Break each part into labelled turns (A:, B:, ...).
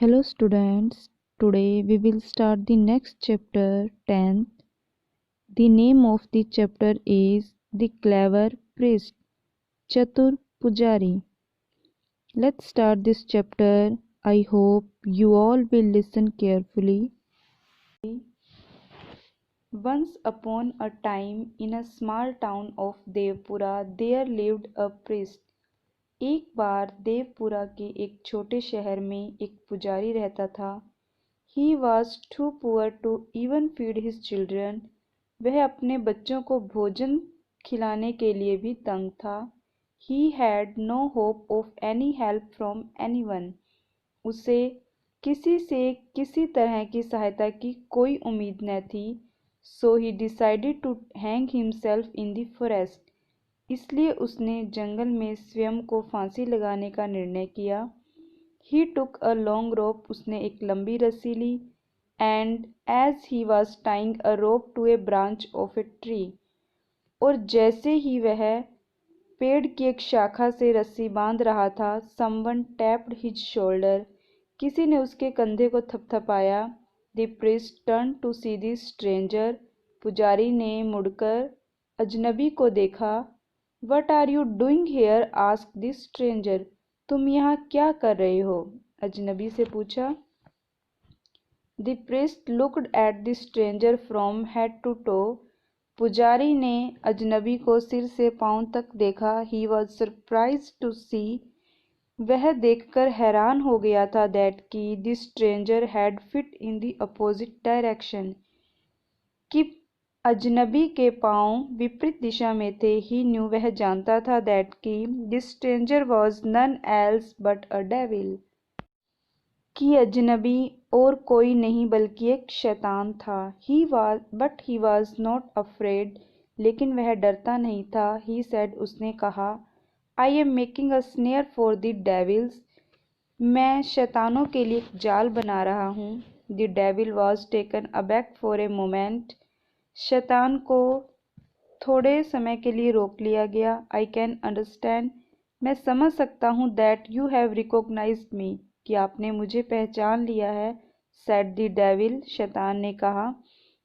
A: Hello students, today we will start the next chapter 10th. The name of the chapter is The Clever Priest, Chatur Pujari. Let's start this chapter. I hope you all will listen carefully. Once upon a time in a small town of Devpura there lived a priest. एक बार देवपुरा के एक छोटे शहर में एक पुजारी रहता था. He was too poor to even feed his children. वह अपने बच्चों को भोजन खिलाने के लिए भी तंग था. He had no hope of any help from anyone. उसे किसी से किसी तरह की सहायता की कोई उम्मीद न थी. So he decided to hang himself in the forest. इसलिए उसने जंगल में स्वयं को फांसी लगाने का निर्णय किया. He took a long rope. उसने एक लंबी रस्सी ली. And as he was tying a rope to a branch of a tree. और जैसे ही वह पेड़ की एक शाखा से रस्सी बांध रहा था, someone tapped his shoulder. किसी ने उसके कंधे को थपथपाया. The priest turned to see the stranger. पुजारी ने मुड़कर अजनबी को देखा. What are you doing here? asked the stranger. तुम यहाँ क्या कर रहे हो? अजनबी से पूछा. The priest looked at the stranger from head to toe. पुजारी ने अजनबी को सिर से पांव तक देखा. He was surprised to see. वह देखकर हैरान हो गया था that कि the stranger had fit in the opposite direction. कि अजनबी के पांव विपरीत दिशा में थे. He knew. वह जानता था that कि the stranger was none else but a devil. कि अजनबी और कोई नहीं बल्कि एक शैतान था. But he was not afraid. लेकिन वह डरता नहीं था. He said. उसने कहा. I am making a snare for the devils. मैं शैतानों के लिए एक जाल बना रहा हूँ. The devil was taken aback for a moment. शैतान को थोड़े समय के लिए रोक लिया गया. I can understand. मैं समझ सकता हूँ that you have recognized me. कि आपने मुझे पहचान लिया है. said the devil. शैतान ने कहा.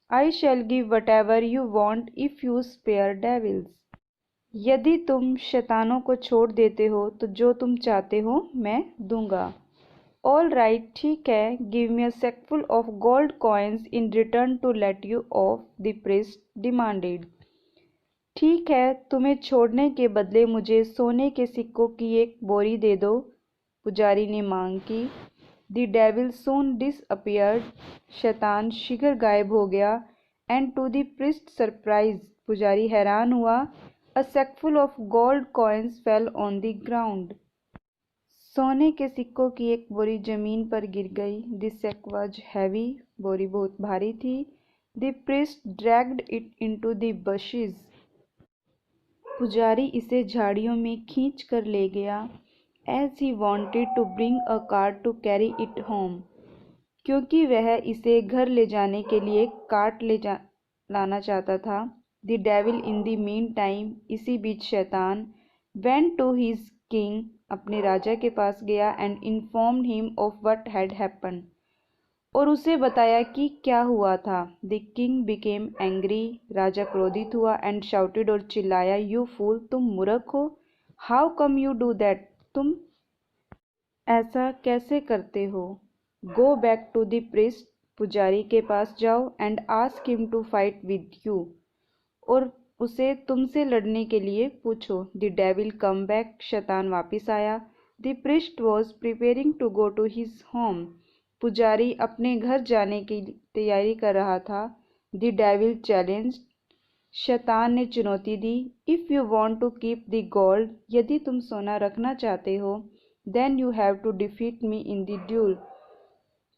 A: I shall give whatever you want if you spare devils. यदि तुम शैतानों को छोड़ देते हो तो जो तुम चाहते हो मैं दूंगा. All right, ठीक है. Give me a sackful of gold coins in return to let you off, the priest demanded. ठीक है, तुम्हें छोड़ने के बदले मुझे सोने के सिक्कों की एक बोरी दे दो. पुजारी ने मांग की. The devil soon disappeared. शैतान शीघ्र गायब हो गया. And to the priest's surprise, पुजारी हैरान हुआ. A sackful of gold coins fell on the ground. सोने के सिक्कों की एक बोरी जमीन पर गिर गई. The sack was heavy. बोरी बहुत भारी थी. The priest dragged it into the bushes. पुजारी इसे झाड़ियों में खींच कर ले गया. As he wanted to bring a cart to carry it home. क्योंकि वह इसे घर ले जाने के लिए कार्ट लाना चाहता था. The devil in the meantime. इसी बीच शैतान went to his king. अपने राजा के पास गया. And informed him of what had happened. और उसे बताया कि क्या हुआ था. The king became angry. राजा क्रोधित हुआ. And shouted. और चिल्लाया. You fool. तुम मूर्ख हो. How come you do that? तुम ऐसा कैसे करते हो? Go back to the priest. पुजारी के पास जाओ. And ask him to fight with you. और उसे तुमसे लड़ने के लिए पूछो. The devil come back. शैतान वापिस आया. The priest was preparing to go to his home. पुजारी अपने घर जाने की तैयारी कर रहा था. The devil challenged. शैतान ने चुनौती दी. If you want to keep the gold. यदि तुम सोना रखना चाहते हो. Then you have to defeat me in the duel.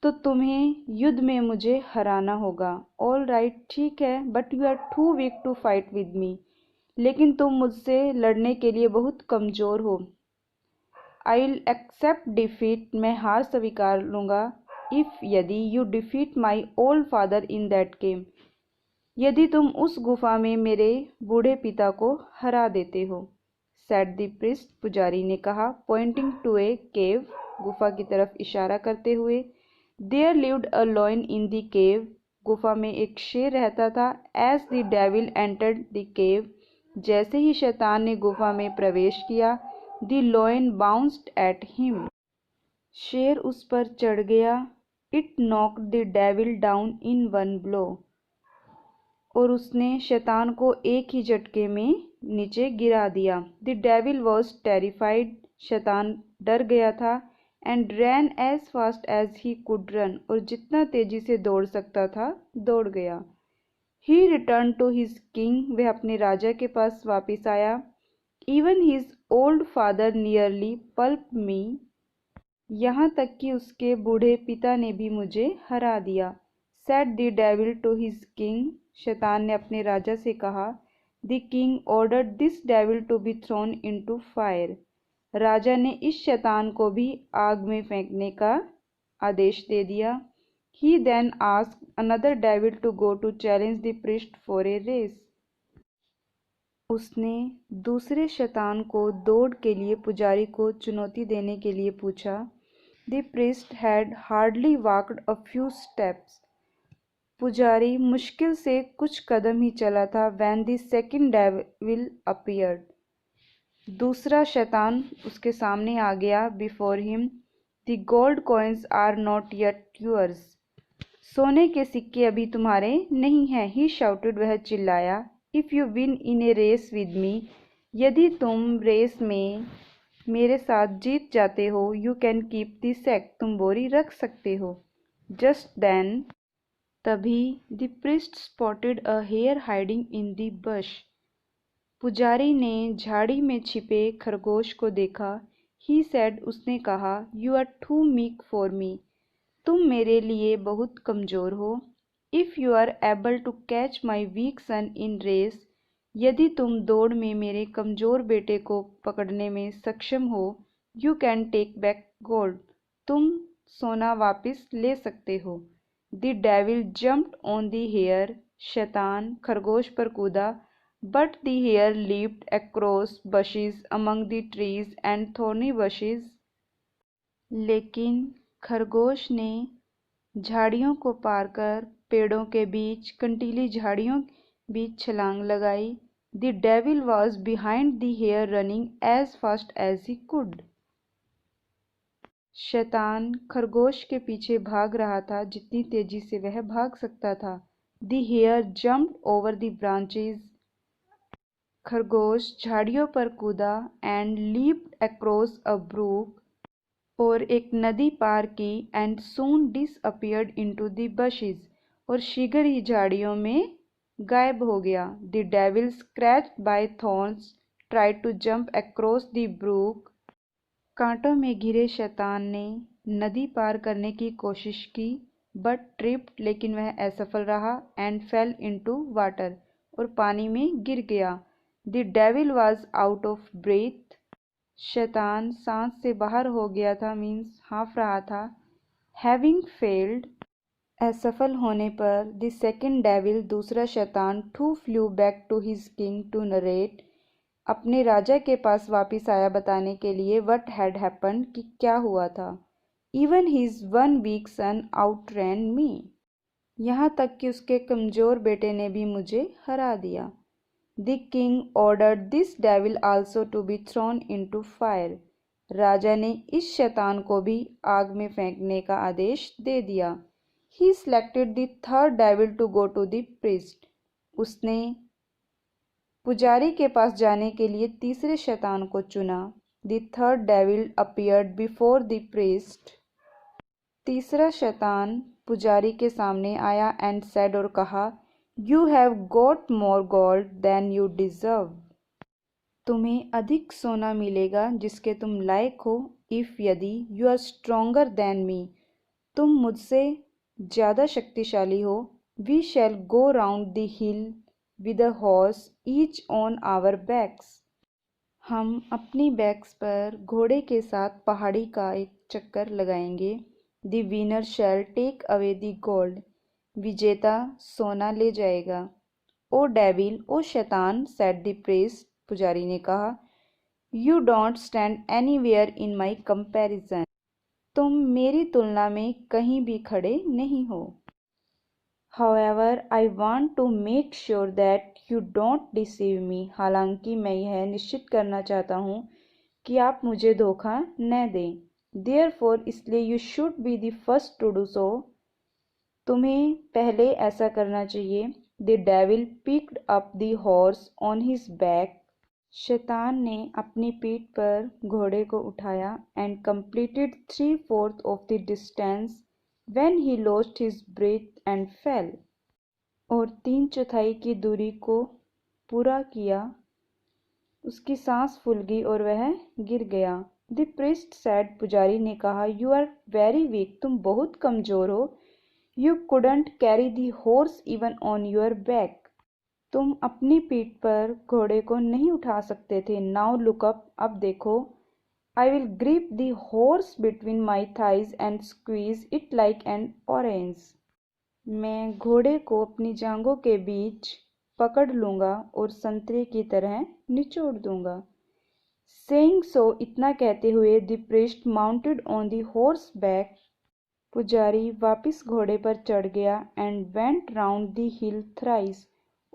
A: तो तुम्हें युद्ध में मुझे हराना होगा. All right, ठीक है. But you are too weak to fight with me. लेकिन तुम मुझसे लड़ने के लिए बहुत कमज़ोर हो. I'll accept defeat. मैं हार स्वीकार लूँगा. If यदि you defeat my old father in that game. यदि तुम उस गुफा में मेरे बूढ़े पिता को हरा देते हो. said the priest. पुजारी ने कहा. pointing to a cave. गुफा की तरफ इशारा करते हुए। There lived a lion in the cave, गुफा में एक शेर रहता था। As the devil entered the cave, जैसे ही शैतान ने गुफा में प्रवेश किया, the lion bounced at him, शेर उस पर चढ़ गया। It knocked the devil down in one blow, और उसने शैतान को एक ही झटके में नीचे गिरा दिया। द डेविल वॉज टेरिफाइड, शैतान डर गया था। And ran as fast as he could run, और जितना तेजी से दौड़ सकता था दौड़ गया। He return to his king, वह अपने राजा के पास वापिस आया। Even his old father nearly pulp me, यहाँ तक कि उसके बूढ़े पिता ने भी मुझे हरा दिया। Said the devil to his king, शैतान ने अपने राजा से कहा। The king ordered this devil to be thrown into fire, राजा ने इस शैतान को भी आग में फेंकने का आदेश दे दिया। He then asked another devil to go to challenge the priest for a race, उसने दूसरे शैतान को दौड़ के लिए पुजारी को चुनौती देने के लिए पूछा। The priest had hardly walked a few steps, पुजारी मुश्किल से कुछ कदम ही चला था। When the second devil appeared, दूसरा शैतान उसके सामने आ गया। Before him, the gold coins are not yet yours, सोने के सिक्के अभी तुम्हारे नहीं हैं। ही शाउटेड, वह चिल्लाया। If you win in a race with me, यदि तुम रेस में मेरे साथ जीत जाते हो, you can keep the sack, तुम बोरी रख सकते हो। जस्ट देन, तभी the priest spotted a hare hiding in the bush, पुजारी ने झाड़ी में छिपे खरगोश को देखा। ही सेड, उसने कहा, you are too meek for me, तुम मेरे लिए बहुत कमज़ोर हो। If you are able to catch my weak son in race, यदि तुम दौड़ में मेरे कमज़ोर बेटे को पकड़ने में सक्षम हो, you can take back gold, तुम सोना वापस ले सकते हो। The devil jumped on the hare, शैतान खरगोश पर कूदा। But the hare leaped across bushes among the trees and thorny bushes, लेकिन खरगोश ने झाड़ियों को पार कर पेड़ों के बीच कंटीली झाड़ियों बीच छलांग लगाई। The devil was behind the hare running as fast as he could, शैतान खरगोश के पीछे भाग रहा था जितनी तेजी से वह भाग सकता था। The hare jumped over the branches, खरगोश झाड़ियों पर कूदा। And leaped across a brook, और एक नदी पार की। And soon disappeared into the bushes, और शीघ्र ही झाड़ियों में गायब हो गया। The devil scratched by thorns tried to jump across the brook, कांटों में घिरे शैतान ने नदी पार करने की कोशिश की। बट ट्रिप्ड, लेकिन वह असफल रहा। एंड फेल इनटू वाटर, और पानी में गिर गया। The devil was out of breath, शैतान सांस से बाहर हो गया था, मीन्स हाँफ रहा था। हैविंग फेल्ड, असफल होने पर, द सेकेंड डेविल, दूसरा शैतान, to flew back to his king to narrate, अपने राजा के पास वापिस आया बताने के लिए व्हाट हैड हैपेंड, कि क्या हुआ था। इवन हिज वन वीक सन आउटरैन मी, यहाँ तक कि उसके कमज़ोर बेटे ने भी मुझे हरा दिया। The king ordered this devil also to be thrown into fire, राजा ने इस शैतान को भी आग में फेंकने का आदेश दे दिया। He selected the third devil to go to the priest, उसने पुजारी के पास जाने के लिए तीसरे शैतान को चुना। The third devil appeared before the priest, तीसरा शैतान पुजारी के सामने आया। एंड सेड, और कहा, you have got more gold than you deserve, तुम्हें अधिक सोना मिलेगा जिसके तुम लायक हो। इफ़, यदि, you are stronger than me, तुम मुझसे ज़्यादा शक्तिशाली हो। We shall go round the hill with a horse each on our backs, हम अपनी बैक्स पर घोड़े के साथ पहाड़ी का एक चक्कर लगाएंगे। The winner shall take away the gold, विजेता सोना ले जाएगा। ओ डेविल, ओ शैतान, सेड द प्रीस्ट, पुजारी ने कहा, you don't stand anywhere in my comparison, तुम मेरी तुलना में कहीं भी खड़े नहीं हो। However, I want to make sure that you don't deceive me. हालांकि मैं यह निश्चित करना चाहता हूँ कि आप मुझे धोखा न दें। Therefore, इसलिए you should be the first to do so. तुम्हें पहले ऐसा करना चाहिए। The devil picked up the horse on his back. शैतान ने अपनी पीठ पर घोड़े को उठाया and completed 3/4 of the distance when he lost his breath and fell. और 3/4 की दूरी को पूरा किया, उसकी सांस फूल गई और वह गिर गया। The priest said, पुजारी ने कहा, You are very weak. तुम बहुत कमजोर हो। You couldn't carry the horse even on your back. तुम अपनी पीठ पर घोड़े को नहीं उठा सकते थे। Now look up. अब देखो। I will grip the horse between my thighs and squeeze it like an orange. मैं घोड़े को अपनी जांघों के बीच पकड़ लूंगा और संतरे की तरह निचोड़ दूंगा। Saying so, इतना कहते हुए the priest mounted on the horseback. पुजारी वापिस घोड़े पर चढ़ गया and went round the hill thrice.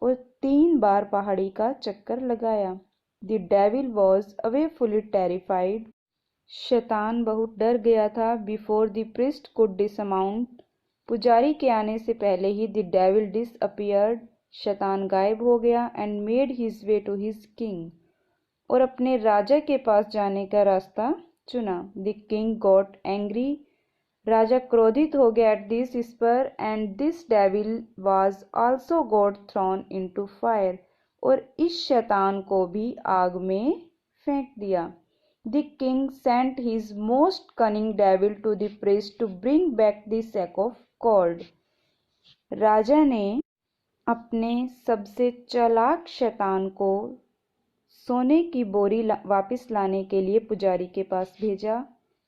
A: और 3 बार पहाड़ी का चक्कर लगाया। The devil was awfully terrified. शैतान बहुत डर गया था। Before the priest could dismount. पुजारी के आने से पहले ही the devil disappeared. शैतान गायब हो गया and made his way to his king. और अपने राजा के पास जाने का रास्ता चुना। The king got angry. राजा क्रोधित हो गया at this इस पर and this devil was also got thrown into fire. और इस शैतान को भी आग में फेंक दिया। The king sent his most cunning devil to the priest to bring back the sack of gold. राजा ने अपने सबसे चालाक शैतान को सोने की बोरी वापस लाने के लिए पुजारी के पास भेजा।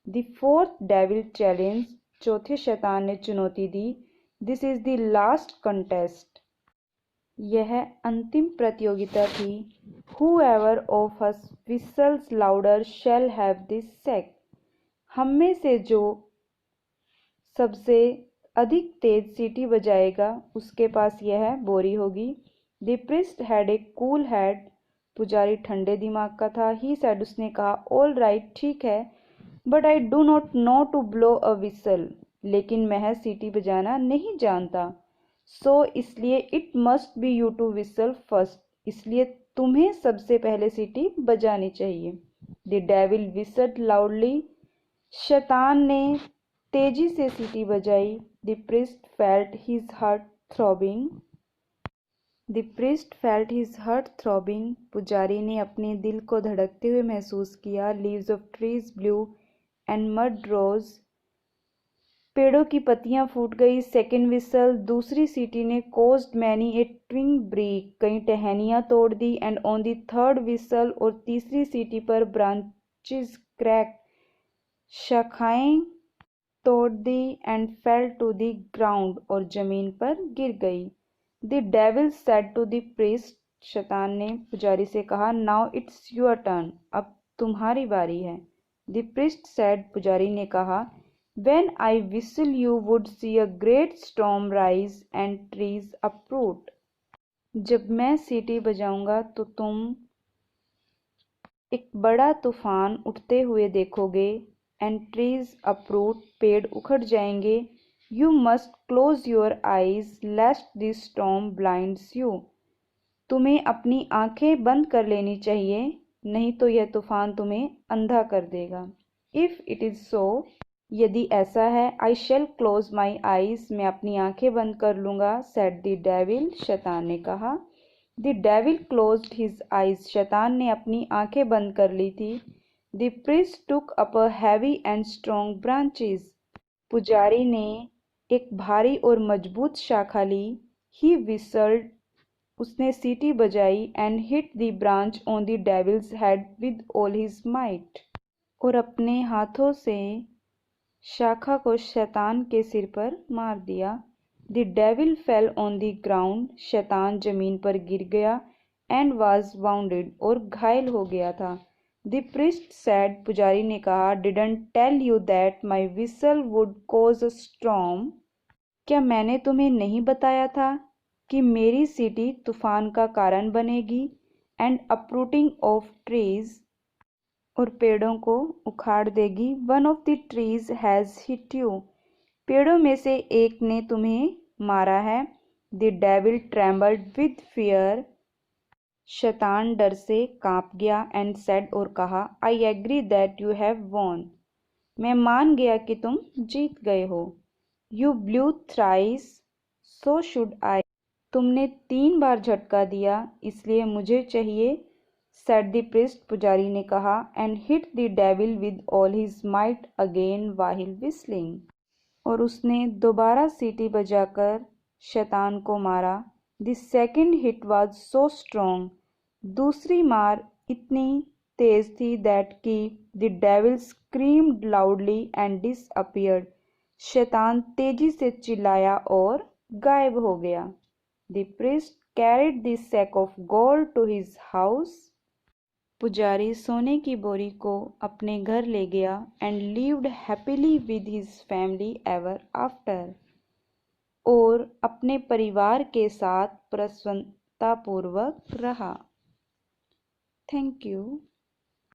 A: The fourth devil challenged. चौथे शैतान ने चुनौती दी। This is the last contest. यह अंतिम प्रतियोगिता थी। Whoever of us whistles louder shall have this sack. हम में से जो सबसे अधिक तेज सीटी बजाएगा उसके पास यह बोरी होगी। The priest had a cool head. पुजारी ठंडे दिमाग का था। He said, उसने कहा, All right, ठीक है, but I do not know to blow a whistle. लेकिन मैं सीटी बजाना नहीं जानता। So इसलिए it must be you to whistle first. इसलिए तुम्हें सबसे पहले सीटी बजानी चाहिए। The devil whistled loudly. शैतान ने तेजी से सीटी बजाई। The priest felt his heart throbbing. The priest felt his heart throbbing. पुजारी ने अपने दिल को धड़कते हुए महसूस किया। Leaves of trees blew and mud rose. पेड़ों की पत्तियां फूट गई। सेकेंड विसल दूसरी सीटी ने caused many a twig break. कई टहनियां तोड़ दी। And on the third whistle और तीसरी सीटी पर branches cracked. शाखाएं तोड़ दी and fell to the ground और जमीन पर गिर गई। The devil said to the priest. शैतान ने पुजारी से कहा, Now it's your turn. अब तुम्हारी बारी है। The priest said. पुजारी ने कहा, When I whistle you would see a great storm rise and trees uproot. जब मैं सीटी बजाऊंगा तो तुम एक बड़ा तूफान उठते हुए देखोगे। And trees uproot. पेड़ उखड़ जाएंगे। You must close your eyes lest this storm blinds you. तुम्हें अपनी आंखें बंद कर लेनी चाहिए, नहीं तो यह तूफान तुम्हें अंधा कर देगा। If it is so, यदि ऐसा है, I shall close my eyes. मैं अपनी आंखें बंद कर लूंगा। Said the devil. शैतान ने कहा। The devil closed his eyes. शैतान ने अपनी आंखें बंद कर ली थी। The priest took up a heavy and strong branches. पुजारी ने एक भारी और मजबूत शाखा ली। He whistled. उसने सीटी बजाई and hit the branch on the devil's head with all his might. और अपने हाथों से शाखा को शैतान के सिर पर मार दिया। The devil fell on the ground. शैतान जमीन पर गिर गया and was wounded. और घायल हो गया था। द priest said, पुजारी ने कहा, didn't tell you that my whistle would cause a storm? क्या मैंने तुम्हें नहीं बताया था कि मेरी सीटी तूफान का कारण बनेगी? एंड uprooting of trees, और पेड़ों को उखाड़ देगी। One of the trees has hit you, पेड़ों में से एक ने तुम्हें मारा है। The devil trembled with fear, शैतान डर से कांप गया। एंड सेड, और कहा, I agree that you have won, मैं मान गया कि तुम जीत गए हो। You blew thrice, so should I, तुमने 3 बार झटका दिया, इसलिए मुझे चाहिए। सेड द priest, पुजारी ने कहा। And hit the devil with all his might again while whistling, और उसने दोबारा सीटी बजाकर शैतान को मारा। The second hit was so strong, दूसरी मार इतनी तेज थी दैट कि the devil screamed loudly and disappeared, शैतान तेजी से चिल्लाया और गायब हो गया। The priest carried the sack of gold to his house, पुजारी सोने की बोरी को अपने घर ले गया। And lived happily with his family ever after, और अपने परिवार के साथ प्रसन्नतापूर्वक रहा। Thank you.